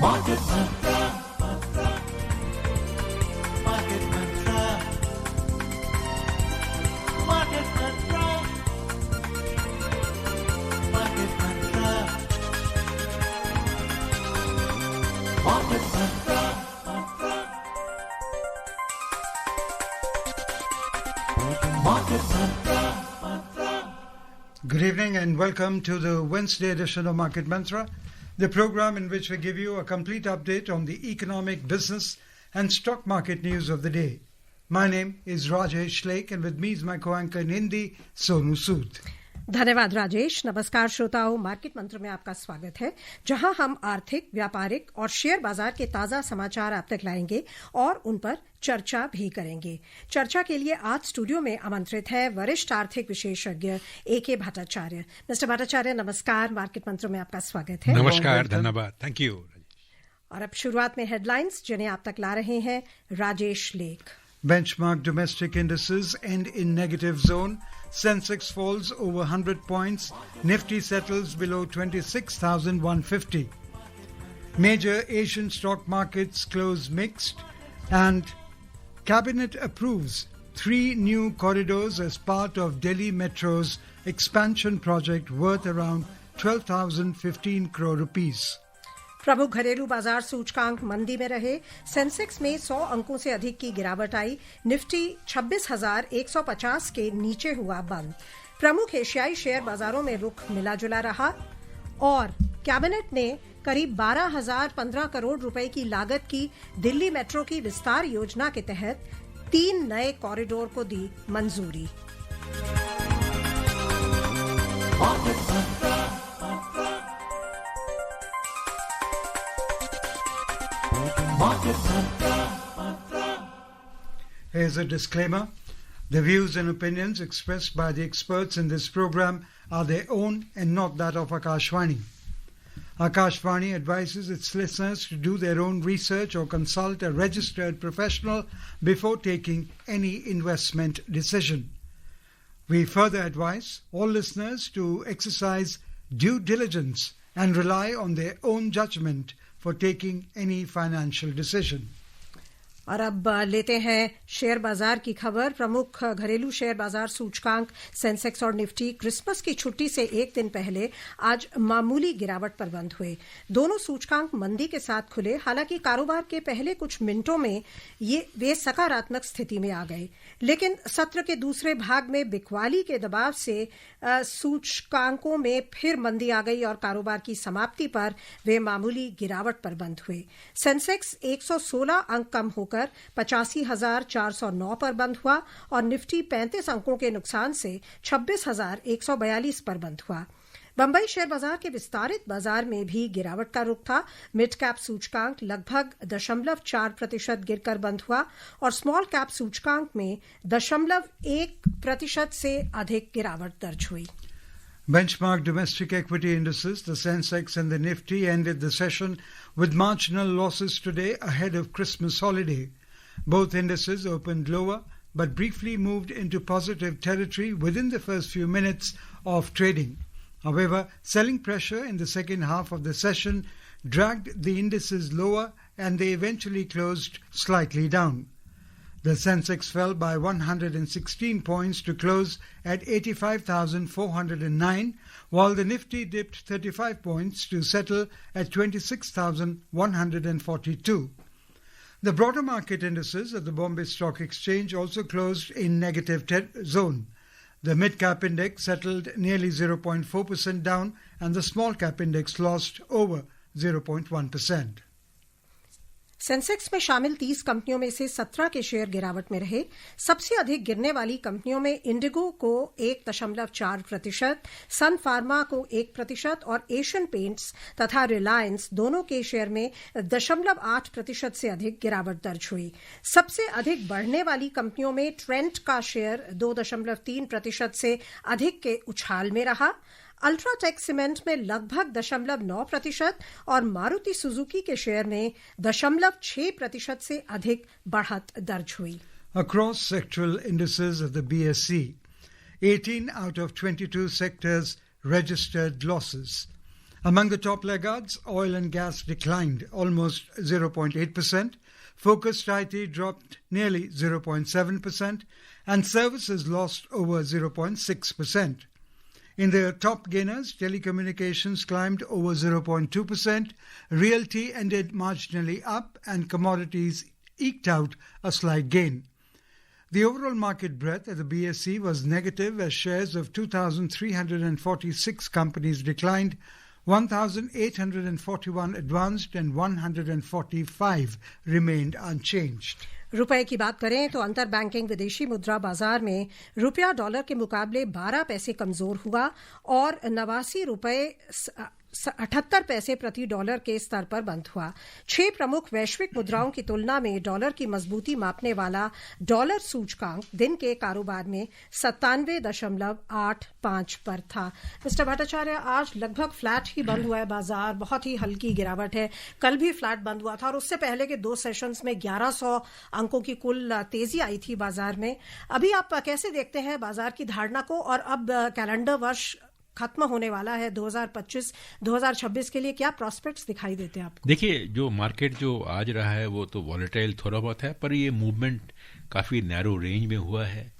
Market Mantra. Market Mantra. Market Mantra. Market Mantra. Market Mantra. Market Mantra. Good evening and welcome to the Wednesday edition of Market Mantra, the program in which we give you a complete update on the economic, business and stock market news of the day. My name is Rajesh Lake and with me is my co-anchor in Hindi, Sonu Sood. धन्यवाद राजेश। नमस्कार श्रोताओं, market मंत्र में आपका स्वागत है, जहां हम आर्थिक, व्यापारिक और शेयर बाजार के ताजा समाचार आप तक लाएंगे और उन पर चर्चा भी करेंगे। चर्चा के लिए आज स्टूडियो में आमंत्रित है वरिष्ठ आर्थिक विशेषज्ञ A.K. भट्टाचार्य। मिस्टर भट्टाचार्य नमस्कार, मार्केट मंत्र में आपका स्वागत है। नमस्कार, धन्यवाद, थैंक यू। और अब शुरुआत में हेडलाइंस जिन्हें आप तक ला रहे हैं राजेश लेख। Benchmark domestic indices end in negative zone. Sensex falls over 100 points. Nifty settles below 26,150. Major Asian stock markets close mixed. And Cabinet approves 3 new corridors as part of Delhi Metro's expansion project worth around 12,015 crore rupees. प्रमुख घरेलू बाजार सूचकांक मंदी में रहे। Sensex में 100 अंकों से अधिक की गिरावट आई। निफ्टी 26,150 के नीचे हुआ बंद। प्रमुख एशियाई शेयर बाजारों में रुख मिला-जुला रहा और कैबिनेट ने करीब 12,015 करोड़ रुपए की लागत की दिल्ली मेट्रो की विस्तार योजना के तहत 3 नए कॉरिडोर को दी मंजूरी। Here's a disclaimer. The views and opinions expressed by the experts in this program are their own and not that of Akashvani. Akashvani advises its listeners to do their own research or consult a registered professional before taking any investment decision. We further advise all listeners to exercise due diligence and rely on their own judgment for taking any financial decision. और अब लेते हैं share बाजार की खबर। प्रमुख घरेलू share बाजार सूचकांक सेंसेक्स और निफ्टी क्रिसमस की छुट्टी से एक दिन पहले आज मामूली गिरावट पर बंद हुए। दोनों सूचकांक मंदी के साथ खुले। हालांकि कारोबार के पहले कुछ मिनटों में वे सकारात्मक स्थिति में आ गए, लेकिन सत्र के दूसरे भाग में बिकवाली के दबाव से सूचकांकों में फिर मंदी आ गई और कारोबार की समाप्ति पर वे मामूली गिरावट पर बंद हुए। सेंसेक्स 116 अंक कम होकर 85,409 पर बंद हुआ और निफ्टी 35 अंकों के नुकसान से 26,142 पर बंद हुआ। बंबई शेयर बाजार के विस्तारित बाजार में भी गिरावट का रुख था। मिड कैप सूचकांक लगभग 0.4% गिरकर बंद हुआ और स्मॉल कैप सूचकांक में 0.1% से अधिक गिरावट दर्ज हुई। Benchmark domestic equity indices, the Sensex and the Nifty, ended the session with marginal losses today ahead of Christmas holiday. Both indices opened lower but briefly moved into positive territory within the first few minutes of trading. However, selling pressure in the second half of the session dragged the indices lower and they eventually closed slightly down. The Sensex fell by 116 points to close at 85,409, while the Nifty dipped 35 points to settle at 26,142. The broader market indices at the Bombay Stock Exchange also closed in negative zone. The mid-cap index settled nearly 0.4% down and the small-cap index lost over 0.1%. Sensex में शामिल 30 कंपनियों में से 17 के share गिरावट में रहे। सबसे अधिक गिरने वाली कंपनियों में इंडिगो को 1.4%, सन फार्मा को 1% और एशियन पेंट्स तथा रिलायंस दोनों के शेयर में 0.8% से अधिक गिरावट दर्ज हुई। सबसे अधिक बढ़ने वाली कंपनियों में ट्रेंट का शेयर 2.3% से अधिक के उछाल में रहा। अल्ट्राटेक सीमेंट में लगभग 0.9% और मारुति सुजुकी के शेयर में 0.6% से अधिक बढ़त दर्ज हुई। Across sectoral indices of the BSE, 18 out of 22 sectors registered losses. Among the top laggards, oil and gas declined almost 0.8%, focused IT dropped nearly 0.7%, and services lost over 0.6%. In the top gainers, telecommunications climbed over 0.2%, realty ended marginally up, and commodities eked out a slight gain. The overall market breadth at the BSE was negative as shares of 2,346 companies declined, 1,841 advanced and 145 remained unchanged. रुपए की बात करें तो अंतर banking विदेशी मुद्रा बाजार में रुपया डॉलर के मुकाबले 12 पैसे कमजोर हुआ और 78 पैसे प्रति डॉलर के स्तर पर बंद हुआ। 6 प्रमुख वैश्विक मुद्राओं की तुलना में डॉलर की मजबूती मापने वाला डॉलर सूचकांक दिन के कारोबार में 97.85 पर था। मिस्टर भट्टाचार्य, आज लगभग फ्लैट ही बंद हुआ है बाजार, बहुत ही हल्की गिरावट है। कल भी फ्लैट बंद हुआ था और उससे पहले के 2 सेशंस में 1100 अंकों की कुल तेजी आई थी बाजार में। अभी आप कैसे देखते हैं बाजार की धारणा को, और अब कैलेंडर वर्ष खत्म होने वाला है 2025-2026 के लिए, क्या प्रॉस्पेक्ट्स दिखाई देते हैं आपको? देखिए, जो मार्केट जो आज रहा है वो तो वॉलेटाइल थोड़ा बहुत है, पर ये मूवमेंट काफ़ी नैरो रेंज में हुआ है।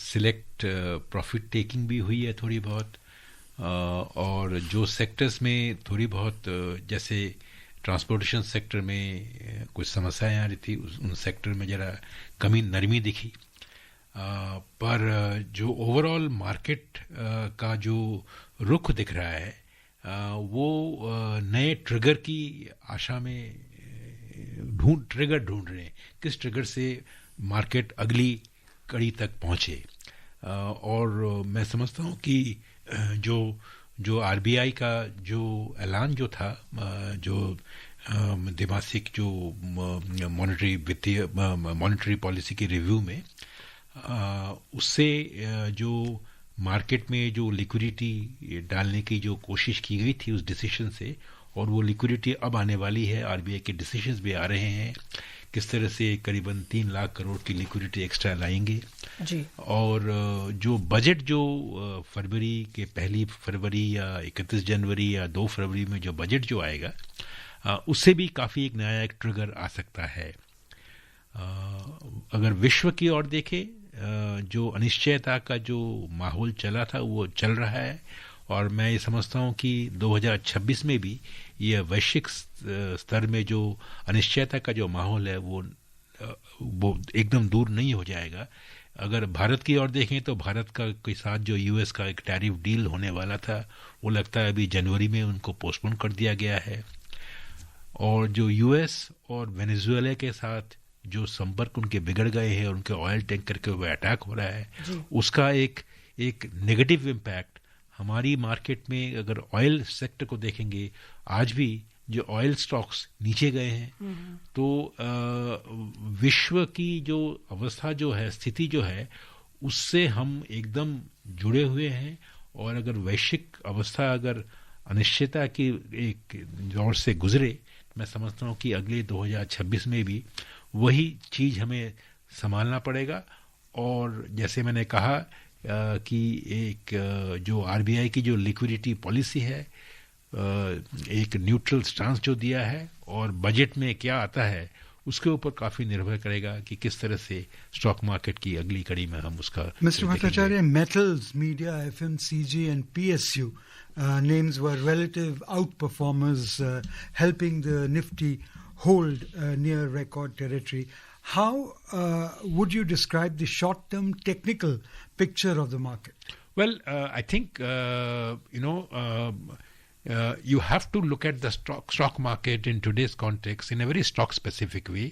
सिलेक्ट प्रॉफिट टेकिंग भी हुई है थोड़ी बहुत, और जो सेक्टर्स में थोड़ी बहुत जैसे ट्रांसपोर्टेशन सेक्टर में कुछ समस्याएं आ रही थी, उन सेक्टर में ज़रा कमी नरमी दिखी। पर जो ओवरऑल मार्केट का जो रुख दिख रहा है वो नए ट्रिगर की आशा में ट्रिगर ढूंढ रहे हैं, किस ट्रिगर से मार्केट अगली कड़ी तक पहुंचे। और मैं समझता हूं कि जो आरबीआई का जो ऐलान जो था, जो द्विमासिक जो मॉनेटरी पॉलिसी की रिव्यू में, उससे जो मार्केट में जो लिक्विडिटी डालने की जो कोशिश की गई थी उस डिसीजन से, और वो लिक्विडिटी अब आने वाली है। आरबीआई के डिसीजंस भी आ रहे हैं किस तरह से करीबन 3 लाख करोड़ की लिक्विडिटी एक्स्ट्रा लाएंगे जी। और जो बजट जो फरवरी के 1 फरवरी या 31 जनवरी या 2 फरवरी में जो बजट जो आएगा, उससे भी काफ़ी एक नया एक ट्रिगर आ सकता है। अगर विश्व की ओर देखें, जो अनिश्चयता का जो माहौल चला था वो चल रहा है, और मैं ये समझता हूँ कि 2026 में भी ये वैश्विक स्तर में जो अनिश्चयता का जो माहौल है वो एकदम दूर नहीं हो जाएगा। अगर भारत की ओर देखें तो भारत का के साथ जो यूएस का एक टैरिफ डील होने वाला था वो लगता है अभी जनवरी में उनको पोस्टपोन कर दिया गया है। और जो यूएस और वेनेजुएला के साथ जो संपर्क उनके बिगड़ गए हैं और उनके ऑयल टैंकर के ऊपर अटैक हो रहा है, उसका एक नेगेटिव इम्पैक्ट हमारी मार्केट में, अगर ऑयल सेक्टर को देखेंगे, आज भी जो ऑयल स्टॉक्स नीचे गए हैं, तो विश्व की जो अवस्था जो है, स्थिति जो है, उससे हम एकदम जुड़े हुए हैं। और अगर वैश्विक अवस्था अगर अनिश्चितता की एक दौर से गुजरे, मैं समझता हूँ कि अगले 2026 में भी वही चीज़ हमें संभालना पड़ेगा। और जैसे मैंने कहा कि एक जो आरबीआई की जो लिक्विडिटी पॉलिसी है, एक न्यूट्रल स्टांस जो दिया है, और बजट में क्या आता है उसके ऊपर काफ़ी निर्भर करेगा कि किस तरह से स्टॉक मार्केट की अगली कड़ी में हम उसका। Mister Bhattacharya, metals, media, FMCG and PSU names were relative outperformers, helping the Nifty hold near record territory. How would you describe the short-term technical picture of the market? Well, I think you have to look at the stock market in today's context in a very stock-specific way.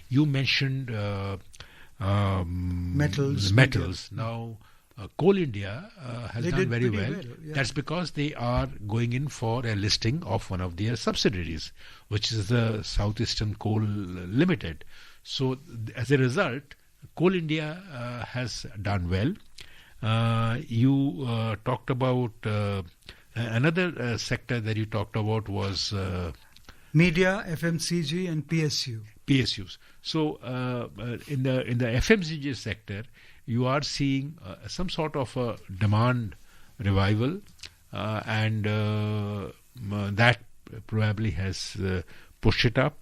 You mentioned metals. Now, Coal India has done very well. Yeah. That's because they are going in for a listing of one of their subsidiaries, which is the Southeastern Coal Limited. So as a result, Coal India has done well. You talked about another sector that you talked about was media, FMCG and PSUs. So in the FMCG sector, you are seeing some sort of a demand revival. and that probably has pushed it up.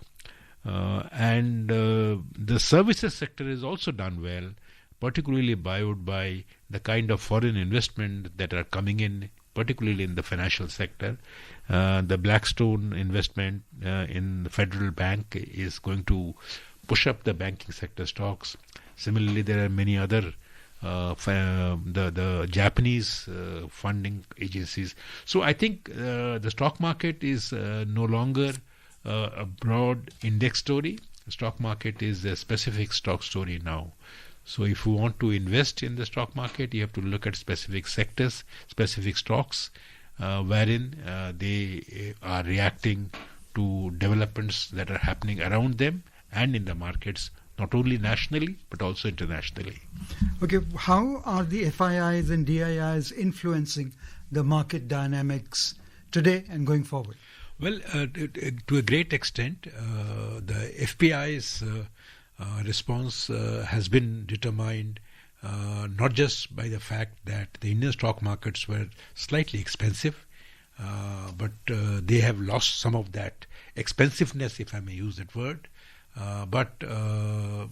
And the services sector is also done well, particularly buoyed by the kind of foreign investment that are coming in, particularly in the financial sector. The Blackstone investment in the Federal Bank is going to push up the banking sector stocks. Similarly, there are many other the Japanese funding agencies. So I think the stock market is no longer a broad index story. The stock market is a specific stock story now. So if you want to invest in the stock market, you have to look at specific sectors, specific stocks, wherein they are reacting to developments that are happening around them and in the markets, not only nationally but also internationally. Okay, how are the FIIs and DIIs influencing the market dynamics today and going forward? Well, to a great extent, the FPI's response has been determined not just by the fact that the Indian stock markets were slightly expensive, but they have lost some of that expensiveness, if I may use that word. But the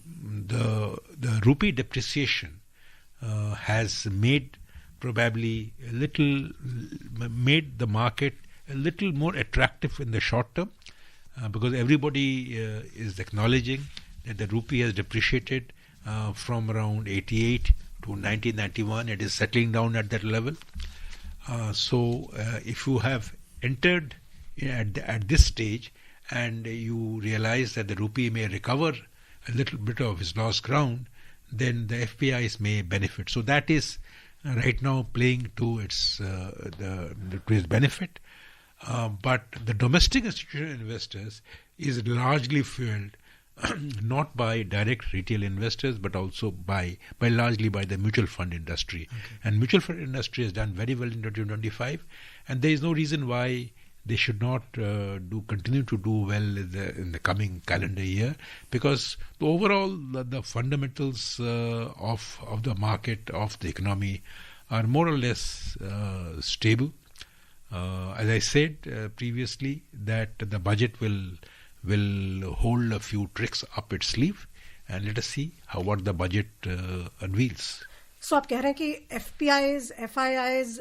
rupee depreciation has made probably made the market a little more attractive in the short term, because everybody is acknowledging that the rupee has depreciated from around 88 to 1991. It is settling down at that level. So if you have entered at this stage and you realize that the rupee may recover a little bit of its lost ground, then the FPIs may benefit. So that is right now playing to its benefit. But the domestic institutional investors is largely fueled not by direct retail investors, but also largely by the mutual fund industry. Okay. And mutual fund industry has done very well in 2025, and there is no reason why they should not continue to do well in the coming calendar year, because overall the fundamentals of the market, of the economy, are more or less stable. As I said previously, that the budget will hold a few tricks up its sleeve, and let us see what the budget unveils. सो आप कह रहे हैं कि एफपीआईज FIIs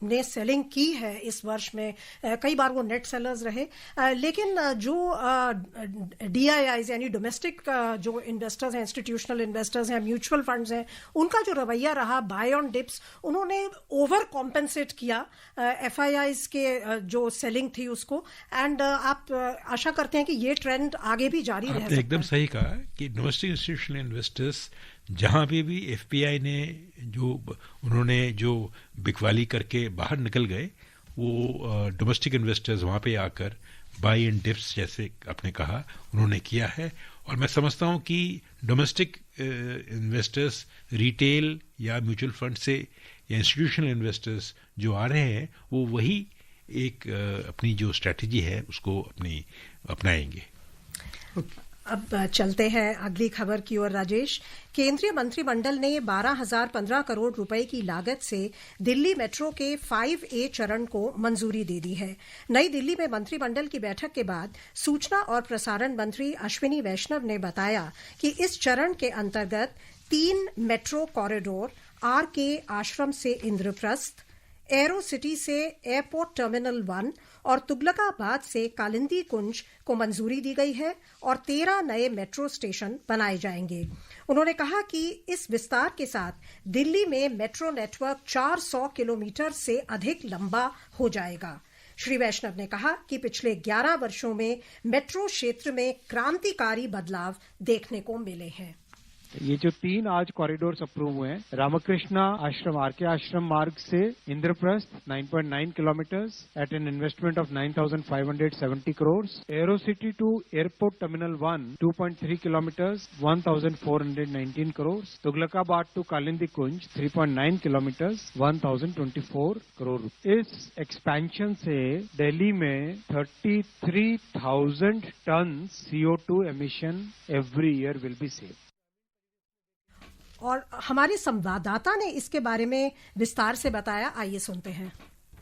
ने selling की है इस वर्ष में, कई बार वो नेट सेलर्स रहे, लेकिन जो डीआईआईज यानी डोमेस्टिक जो इन्वेस्टर्स हैं, इंस्टीट्यूशनल इन्वेस्टर्स हैं, म्यूचुअल फंड्स हैं, उनका जो रवैया रहा बाय ऑन डिप्स, उन्होंने ओवर कॉम्पेंसेट किया एफआईआईज के जो सेलिंग थी उसको, एंड आप आशा करते हैं कि ये ट्रेंड आगे भी जारी रह सकता है? एकदम सही कहा कि डोमेस्टिक इंस्टीट्यूशनल इन्वेस्टर्स जहाँ पे भी एफपीआई ने उन्होंने जो बिकवाली करके बाहर निकल गए, वो डोमेस्टिक इन्वेस्टर्स वहाँ पे आकर बाई एंड डिप्स जैसे आपने कहा उन्होंने किया है. और मैं समझता हूँ कि डोमेस्टिक इन्वेस्टर्स रिटेल या म्यूचुअल फंड से या इंस्टीट्यूशनल इन्वेस्टर्स जो आ रहे हैं, वो वही एक अपनी जो स्ट्रैटेजी है उसको अपनाएंगे. अब चलते हैं अगली खबर की ओर. राजेश, केंद्रीय मंत्रिमंडल ने 12,015 करोड़ रुपए की लागत से दिल्ली मेट्रो के 5A चरण को मंजूरी दे दी है. नई दिल्ली में मंत्रिमंडल की बैठक के बाद सूचना और प्रसारण मंत्री अश्विनी वैष्णव ने बताया कि इस चरण के अंतर्गत 3 मेट्रो कॉरिडोर RK आश्रम से इंद्रप्रस्थ, एरो सिटी से एयरपोर्ट टर्मिनल 1 और तुगलकाबाद से कालिंदी कुंज को मंजूरी दी गई है और 13 नए मेट्रो स्टेशन बनाए जाएंगे. उन्होंने कहा कि इस विस्तार के साथ दिल्ली में मेट्रो नेटवर्क 400 किलोमीटर से अधिक लंबा हो जाएगा. श्री वैष्णव ने कहा कि पिछले 11 वर्षों में मेट्रो क्षेत्र में क्रांतिकारी बदलाव देखने को मिले हैं. ये जो 3 आज कॉरिडोर्स अप्रूव हुए हैं, रामकृष्णा आश्रम RK आश्रम मार्ग से Indraprastha 9.9 kilometres at an investment of 9,570 crore, aero city to airport terminal 1 2.3 kilometres 1,419 crore, Tughlakabad to Kalindi Kunj 3.9 kilometres 1,024 crore. इस एक्सपेंशन से दिल्ली में 33,000 tonne CO2 emission every year will be saved. और हमारे संवाददाता ने इसके बारे में विस्तार से बताया, आइए सुनते हैं.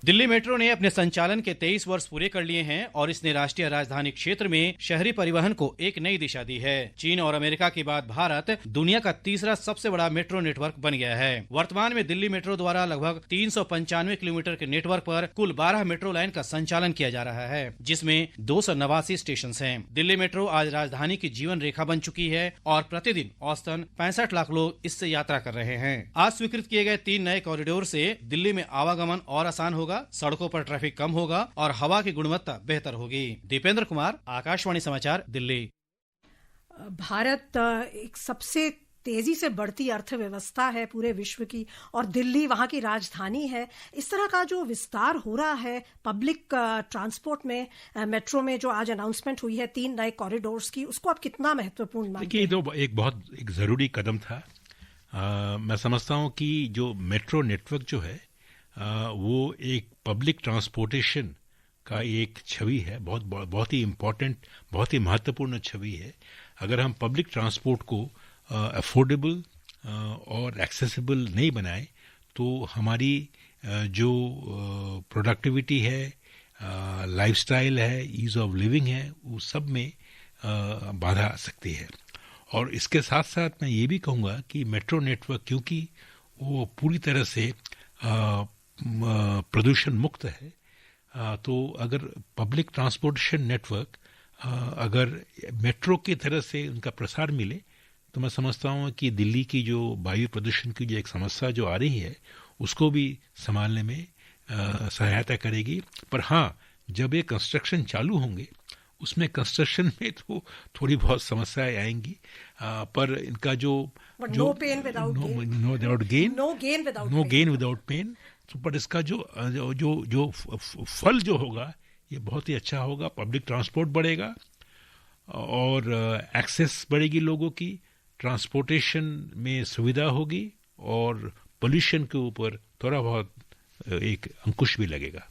दिल्ली मेट्रो ने अपने संचालन के 23 वर्ष पूरे कर लिए हैं और इसने राष्ट्रीय राजधानी क्षेत्र में शहरी परिवहन को एक नई दिशा दी है। चीन और अमेरिका के बाद भारत दुनिया का तीसरा सबसे बड़ा मेट्रो नेटवर्क बन गया है। वर्तमान में दिल्ली मेट्रो द्वारा लगभग 395 किलोमीटर के नेटवर्क पर कुल 12 मेट्रो लाइन का संचालन किया जा रहा है, जिसमें 289 स्टेशन हैं। दिल्ली मेट्रो आज राजधानी की जीवन रेखा बन चुकी है और प्रतिदिन औसतन 65 लाख लोग इससे यात्रा कर रहे हैं। आज स्वीकृत किए गए 3 नए कॉरिडोर से दिल्ली में आवागमन और आसान होगा, सड़कों पर ट्रैफिक कम होगा और हवा की गुणवत्ता बेहतर होगी। दीपेंद्र कुमार, आकाशवाणी समाचार, दिल्ली। भारत एक सबसे तेजी से बढ़ती अर्थव्यवस्था है पूरे विश्व की और दिल्ली वहां की राजधानी है। इस तरह का जो विस्तार हो रहा है पब्लिक ट्रांसपोर्ट में, मेट्रो में जो आज अनाउंसमेंट हुई है 3 नए कॉरिडोर्स की, उसको आप कितना महत्वपूर्ण मानते हैं? देखिए, तो एक ज़रूरी कदम था। मैं समझता हूँ कि जो मेट्रो नेटवर्क जो है वो एक पब्लिक ट्रांसपोर्टेशन का एक छवि है, बहुत ही इम्पोर्टेंट, बहुत ही महत्वपूर्ण छवि है। अगर हम पब्लिक ट्रांसपोर्ट को अफोर्डेबल और एक्सेसिबल नहीं बनाए तो हमारी जो प्रोडक्टिविटी है, लाइफस्टाइल है, ईज ऑफ लिविंग है, वो सब में बाधा आ सकती है। और इसके साथ साथ मैं ये भी कहूँगा कि मेट्रो नेटवर्क क्योंकि वो पूरी तरह से प्रदूषण मुक्त है, तो अगर पब्लिक ट्रांसपोर्टेशन नेटवर्क अगर मेट्रो की तरह से उनका प्रसार मिले तो मैं समझता हूँ कि दिल्ली की जो वायु प्रदूषण की जो एक समस्या जो आ रही है उसको भी संभालने में सहायता करेगी। पर हाँ, जब ये कंस्ट्रक्शन चालू होंगे उसमें कंस्ट्रक्शन में तो थोड़ी बहुत समस्याएं आएंगी, पर इनका जो नो पेन विदाउट पेन, पर इसका जो फल जो होगा ये बहुत ही अच्छा होगा। पब्लिक ट्रांसपोर्ट बढ़ेगा और एक्सेस बढ़ेगी, लोगों की ट्रांसपोर्टेशन में सुविधा होगी और पोल्यूशन के ऊपर थोड़ा बहुत एक अंकुश भी लगेगा।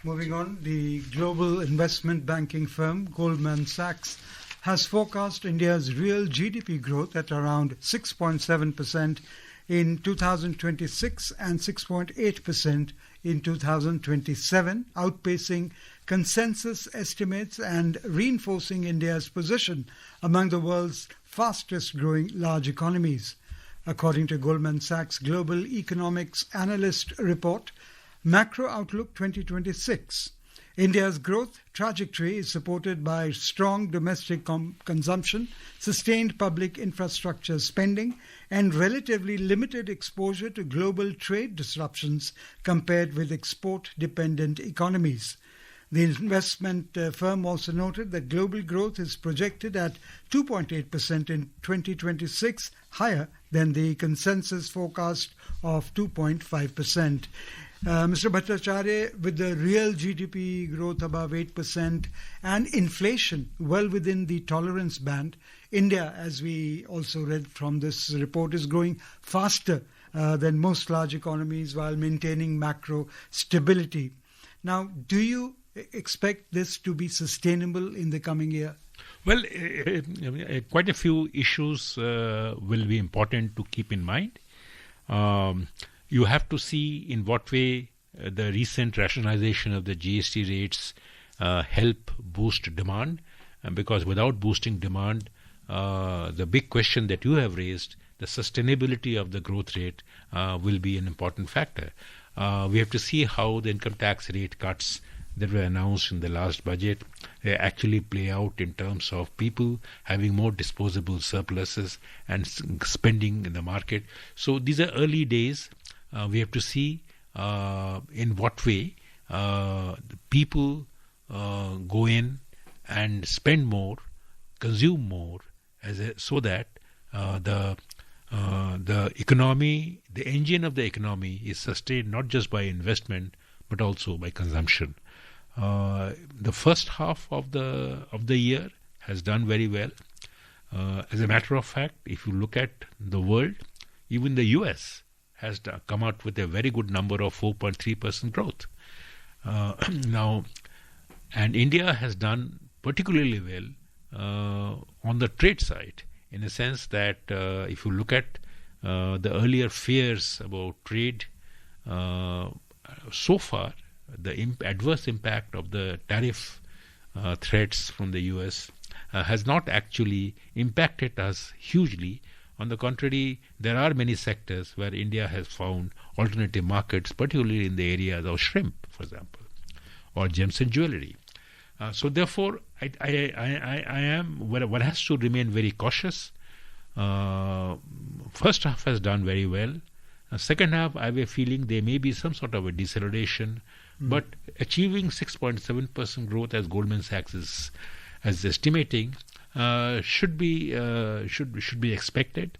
Moving on, the global investment banking firm Goldman Sachs has forecast India's real GDP growth at around 6.7% in 2026 and 6.8% in 2027, outpacing consensus estimates and reinforcing India's position among the world's fastest growing large economies. According to Goldman Sachs Global Economics Analyst Report, Macro Outlook 2026, India's growth trajectory is supported by strong domestic consumption, sustained public infrastructure spending, and relatively limited exposure to global trade disruptions compared with export-dependent economies. The investment firm also noted that global growth is projected at 2.8% in 2026, higher than the consensus forecast of 2.5%. Mr. Bhattacharya, with the real GDP growth above 8% and inflation well within the tolerance band, India, as we also read from this report, is growing faster than most large economies while maintaining macro stability. Now, do you expect this to be sustainable in the coming year? Well, quite a few issues will be important to keep in mind. You have to see in what way the recent rationalization of the GST rates help boost demand, because without boosting demand, the big question that you have raised, the sustainability of the growth rate, will be an important factor. We have to see how the income tax rate cuts that were announced in the last budget actually play out in terms of people having more disposable surpluses and spending in the market. So these are early days. We have to see in what way people go in and spend more, consume more, so that the economy, the engine of the economy, is sustained not just by investment but also by consumption. The first half of the year has done very well. As a matter of fact, if you look at the world, even the US has come out with a very good number of 4.3% growth. Now, and India has done particularly well on the trade side, in a sense that if you look at the earlier fears about trade, so far, the adverse impact of the tariff threats from the US has not actually impacted us hugely. On the contrary, there are many sectors where India has found alternative markets, particularly in the areas of shrimp, for example, or gems and jewelry. So therefore, I am, one has to remain very cautious. First half has done very well. Second half, I have a feeling there may be some sort of a deceleration, but achieving 6.7% growth, as Goldman Sachs is estimating, should be expected.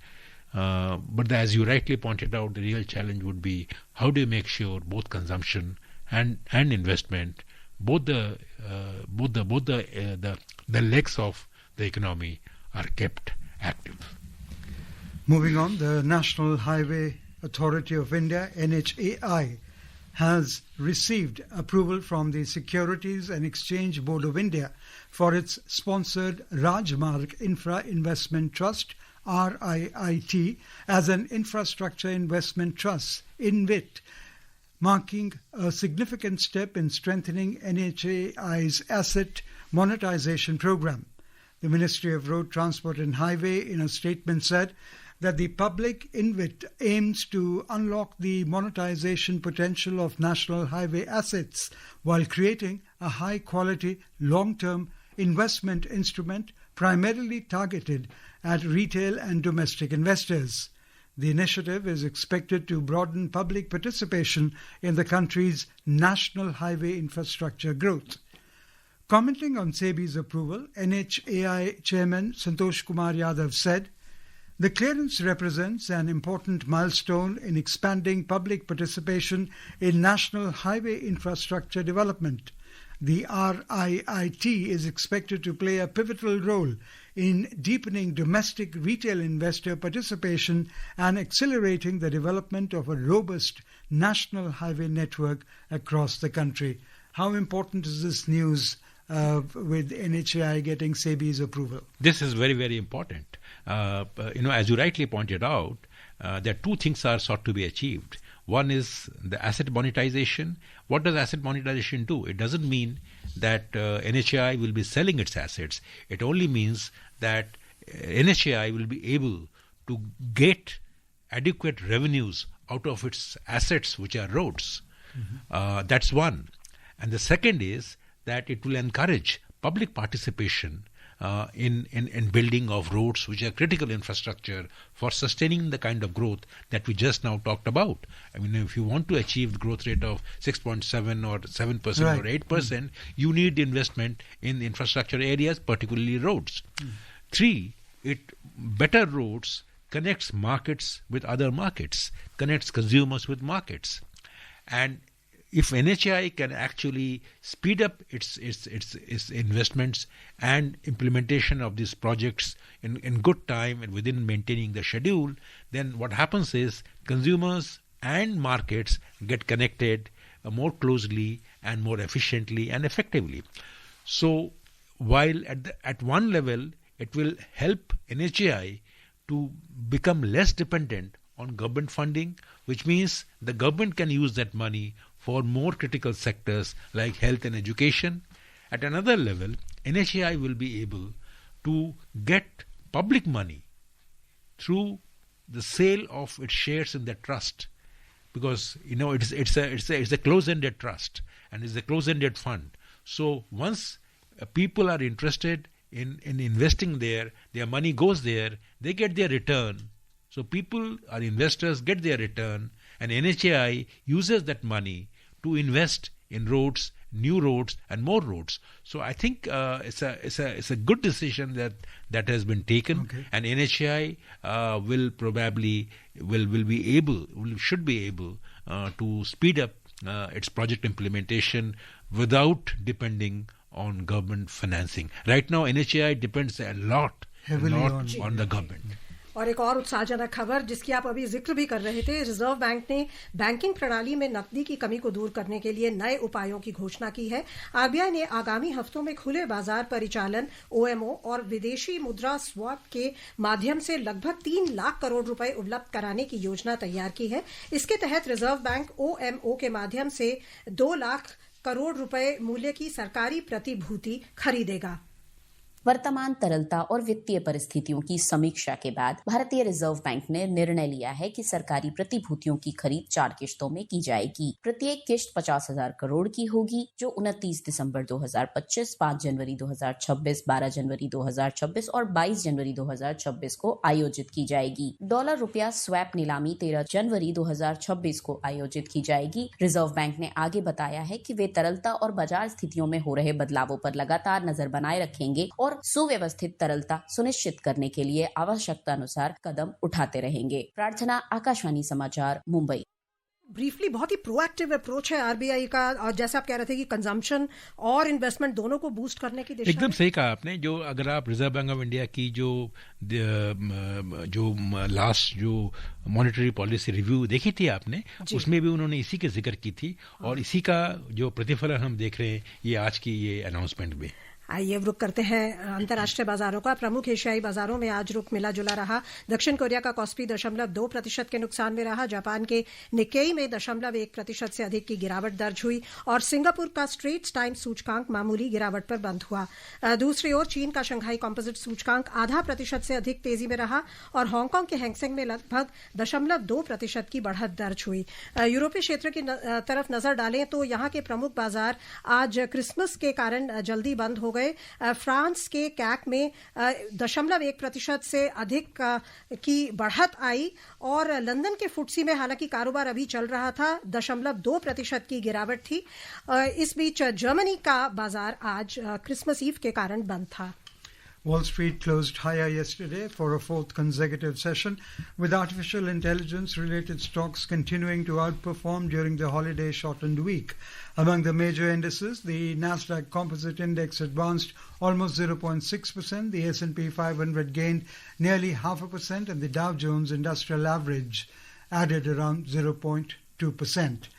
But as you rightly pointed out, the real challenge would be how do you make sure both consumption and investment, both the legs of the economy are kept active. Moving on, the National Highway Authority of India, NHAI, has received approval from the Securities and Exchange Board of India for its sponsored Rajmarg Infra Investment Trust, RIIT, as an infrastructure investment trust, InvIT, marking a significant step in strengthening NHAI's asset monetization program. The Ministry of Road Transport and Highway, in a statement, said that the public InvIT aims to unlock the monetization potential of national highway assets while creating a high-quality, long-term investment instrument primarily targeted at retail and domestic investors. The initiative is expected to broaden public participation in the country's national highway infrastructure growth. Commenting on SEBI's approval, NHAI Chairman Santosh Kumar Yadav said, "The clearance represents an important milestone in expanding public participation in national highway infrastructure development. The RIIT is expected to play a pivotal role in deepening domestic retail investor participation and accelerating the development of a robust national highway network across the country." How important is this news with NHAI getting SEBI's approval? This is very, very important. As you rightly pointed out, there are two things are sought to be achieved. One is the asset monetization. What does asset monetization do? It doesn't mean that NHAI will be selling its assets. It only means that NHAI will be able to get adequate revenues out of its assets, which are roads. That's one. And the second is that it will encourage public participation in building of roads, which are critical infrastructure for sustaining the kind of growth that we just now talked about. I mean, if you want to achieve the growth rate of 6.7 or 7% right. or 8%, you need investment in infrastructure areas, particularly roads. 3, better roads connects markets with other markets, connects consumers with markets. And if NHAI can actually speed up its investments and implementation of these projects in good time and within maintaining the schedule, then what happens is consumers and markets get connected more closely and more efficiently and effectively. So while at one level it will help NHAI to become less dependent on government funding, which means the government can use that money for more critical sectors like health and education. At another level, NHAI will be able to get public money through the sale of its shares in the trust, because it's a close-ended trust and it's a close-ended fund. So once people are interested in investing there, their money goes there, they get their return. So people are investors, get their return, and NHAI uses that money to invest in roads, new roads, and more roads. So I think it's a good decision that has been taken, Okay. and NHAI should be able to speed up its project implementation without depending on government financing. Right now, NHAI depends a lot Heavily on the government. और एक और उत्साहजनक खबर जिसकी आप अभी जिक्र भी कर रहे थे, रिजर्व बैंक ने बैंकिंग प्रणाली में नकदी की कमी को दूर करने के लिए नए उपायों की घोषणा की है। आरबीआई ने आगामी हफ्तों में खुले बाजार परिचालन ओएमओ और विदेशी मुद्रा स्वैप के माध्यम से लगभग 3 लाख करोड़ रुपए उपलब्ध कराने की योजना तैयार की है। इसके तहत रिजर्व बैंक ओएमओ के माध्यम से 2 लाख करोड़ रुपए मूल्य की सरकारी प्रतिभूति खरीदेगा। वर्तमान तरलता और वित्तीय परिस्थितियों की समीक्षा के बाद भारतीय रिजर्व बैंक ने निर्णय लिया है कि सरकारी प्रतिभूतियों की खरीद 4 किश्तों में की जाएगी। प्रत्येक किश्त 50,000 करोड़ की होगी, जो 29 दिसंबर 2025, 5 जनवरी 2026, 12 जनवरी 2026 और 22 जनवरी 2026 को आयोजित की जाएगी। डॉलर रुपया स्वैप नीलामी 13 जनवरी 2026 को आयोजित की जाएगी। रिजर्व बैंक ने आगे बताया है कि वे तरलता और बाजार स्थितियों में हो रहे बदलावों पर लगातार नजर बनाए रखेंगे और सुव्यवस्थित तरलता सुनिश्चित करने के लिए आवश्यकता अनुसार कदम उठाते रहेंगे। प्रार्थना, आकाशवाणी समाचार, मुंबई। ब्रीफली, बहुत ही प्रोएक्टिव अप्रोच है आरबीआई का, और जैसे आप कह रहे थे कि कंजम्पशन और इन्वेस्टमेंट दोनों को बूस्ट करने की दिशा एकदम सही कहा आपने। जो अगर आप रिजर्व बैंक ऑफ इंडिया की जो लास्ट जो मॉनेटरी पॉलिसी रिव्यू देखी थी आपने, उसमें भी उन्होंने इसी के जिक्र की थी और इसी का जो प्रतिफलन हम देख रहे हैं ये आज की ये अनाउंसमेंट में। आइए अब रुक करते हैं अंतर्राष्ट्रीय बाजारों का। प्रमुख एशियाई बाजारों में आज रुख मिला जुला रहा। दक्षिण कोरिया का कॉस्पी 0.2% के नुकसान में रहा। जापान के निक्केई में 0.1% से अधिक की गिरावट दर्ज हुई और सिंगापुर का स्ट्रेट्स टाइम्स सूचकांक मामूली गिरावट पर बंद हुआ। दूसरी ओर चीन का शंघाई कॉम्पोजिट सूचकांक 0.5% से अधिक तेजी में रहा और हांगकांग के हैंगसेंग में लगभग 0.2% की बढ़त दर्ज हुई। यूरोपीय क्षेत्र की तरफ नजर डालें तो यहां के प्रमुख बाजार आज क्रिसमस के कारण जल्दी बंद हो गए। फ्रांस के कैक में 0.1% से अधिक की बढ़त आई और लंदन के फुटसी में हालांकि कारोबार अभी चल रहा था, 0.2% की गिरावट थी। इस बीच जर्मनी का बाजार आज क्रिसमस ईव के कारण बंद था। Wall Street closed higher yesterday for a fourth consecutive session, with artificial intelligence-related stocks continuing to outperform during the holiday-shortened week. Among the major indices, the Nasdaq Composite Index advanced almost 0.6%, the S&P 500 gained nearly 0.5%, and the Dow Jones Industrial Average added around 0.2%.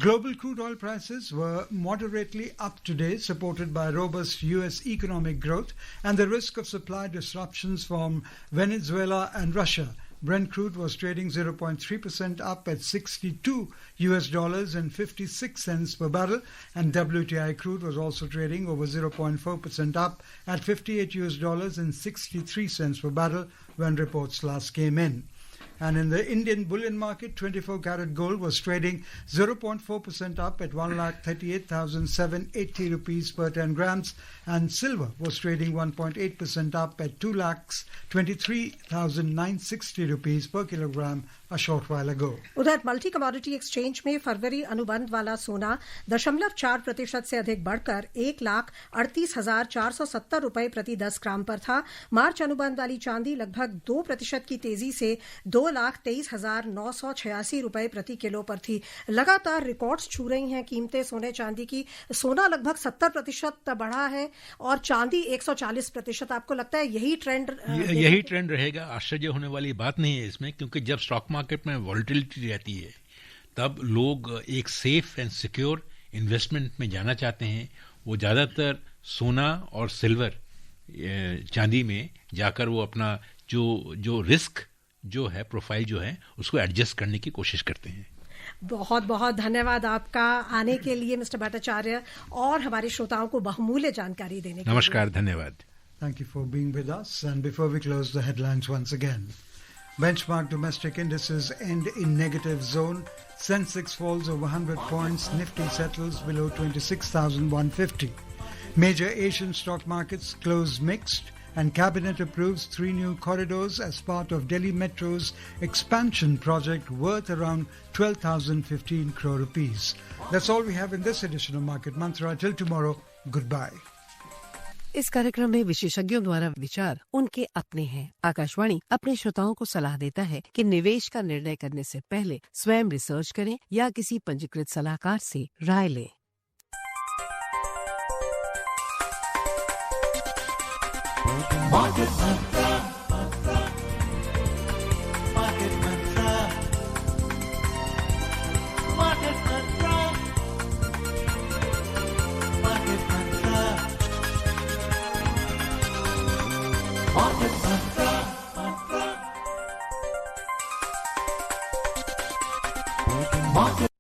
Global crude oil prices were moderately up today, supported by robust U.S. economic growth and the risk of supply disruptions from Venezuela and Russia. Brent crude was trading 0.3% up at $62.56 per barrel, and WTI crude was also trading over 0.4% up at $58.63 per barrel when reports last came in. And in the Indian bullion market, 24-karat gold was trading 0.4% up at 1,38,780 rupees per 10 grams, and silver was trading 1.8% up at 2,23,960 rupees per kilogram a short while ago. उधर multi commodity exchange में फरवरी अनुबंध वाला सोना 0.4% से अधिक बढ़कर 1,38,470 रुपए प्रति 10 ग्राम पर था। मार्च अनुबंध वाली चांदी लगभग 2% की तेजी से 2,23,986 रुपए प्रति किलो पर थी। लगातार रिकॉर्ड्स छू रही हैं कीमतें सोने चांदी की। सोना लगभग 70% बढ़ा है और चांदी 140%। आपको लगता है यही ट्रेंड रहेगा? आश्चर्य होने वाली बात नहीं है इसमें, क्योंकि जब स्टॉक मार्केट में वॉलेटिलिटी रहती है तब लोग एक सेफ एंड सिक्योर इन्वेस्टमेंट में जाना चाहते हैं। वो ज़्यादातर सोना और सिल्वर चांदी में जाकर वो अपना जो रिस्क जो है, प्रोफाइल जो है, उसको एडजस्ट करने की कोशिश करते हैं। बहुत बहुत धन्यवाद आपका आने के लिए मिस्टर भट्टाचार्य और हमारे श्रोताओं को बहुमूल्य जानकारी देने के लिए। नमस्कार, धन्यवाद। Thank you for being with us. And before we close the headlines once again, benchmark domestic indices end in negative zone. Sensex falls over 100 points. Nifty settles below 26,150. Major Asian stock markets close mixed. And Cabinet approves 3 new corridors as part of Delhi Metro's expansion project worth around 12,015 crore rupees. That's all we have in this edition of Market Mantra. Till tomorrow, goodbye. इस कार्यक्रम में विशेषज्ञों द्वारा विचार उनके अपने हैं। आकाशवाणी अपने श्रोताओं को सलाह देता है कि निवेश का निर्णय करने से पहले स्वयं रिसर्च करें या किसी पंजीकृत सलाहकार से राय लें। Market Mantra.